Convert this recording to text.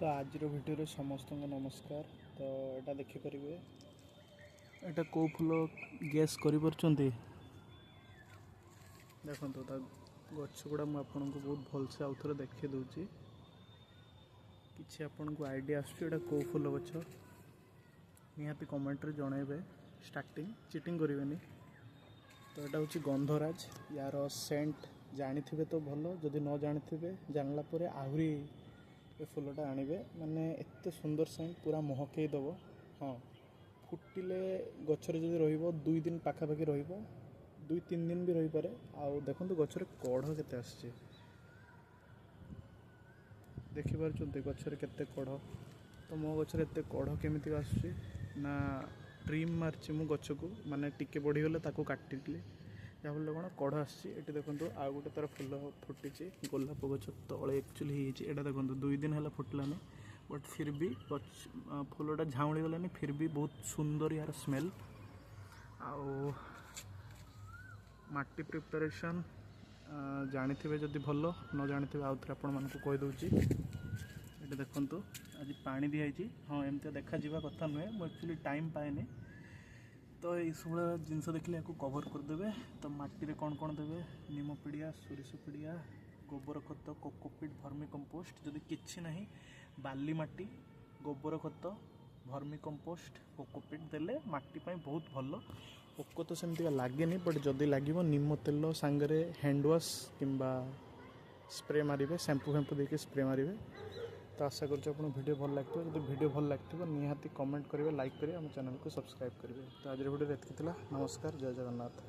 तो आज भिडियो समस्त नमस्कार। तो यहाँ देखिपारे यहाँ कौ फुल गैस कर देखो गछ गुड़ा मुझे बहुत भलसे आउ थे देखी दूसरी कि आपन को आइडिया आसटा कौ फुल गछ निहाती कमेंट रे जनइबे। स्टार्टिंग चिटिंग करेंगे। तो यहाँ हूँ गंधराज यार सेंट जानी तो भल जदि न जानी जानला आहरी ये फुलटा आणवे माने एत सुंदर सेंट पूरा महकई दब। हाँ फुटिले गचर जब रही दिन पाखापाखि रही 2-3 दिन भी रही पारे। आउ देखो गचर कढ़ केते आसछि देखि पारुछन्ते गचर केते कढ़। तो मो गचर एते कढ़ केमिति आसछि ना ट्रिम मारछि मु गछ को माने टिके बढ़ी गले ताको काटिले जहाँफल कौन कढ़ आसी। देखो आउ गोटे तार फुल फुटी गोलाप गछ तले एक्चुअली यहाँ देखो 2 दिन है फुटलानी बट फिर भी फुलटा झाउली गलानी फिर भी बहुत सुंदर यार स्मेल। आउ माटी प्रिपरेशन जानी थे जदि भल न जानी थे आउ थे आपण मानक कहीदे। ये देखो आज पानी दिखाई। हाँ एमती देखा कथा नुहे मुझे एक्चुअली टाइम पाएनि तो ये सब जिनस देखिए या कवर करदे। तो माटी रे कौन कौन देवे नीम पिड़िया सोरिष पिड़िया गोबर खत कोकोपीट भर्मी कंपोस्ट जदि किछि नहीं बाली माटी गोबर खत भर्मी कंपोस्ट कोकोपीट देले माटी पाई बहुत भल। पोक तो सेमती लगे बट जदि लगे नीम तेल सांगरे हैंड वाश किंबा स्प्रे मारे शैम्पू फैम्पू देके स्प्रे मारे। तो आशा करुँ आप वीडियो भल लगे जब वीडियो भल लगे निहाती कमेंट करेंगे लाइक करेंगे आम चैनल को सब्सक्राइब करेंगे। तो आज वीडियो एतकी नमस्कार जय जगन्नाथ।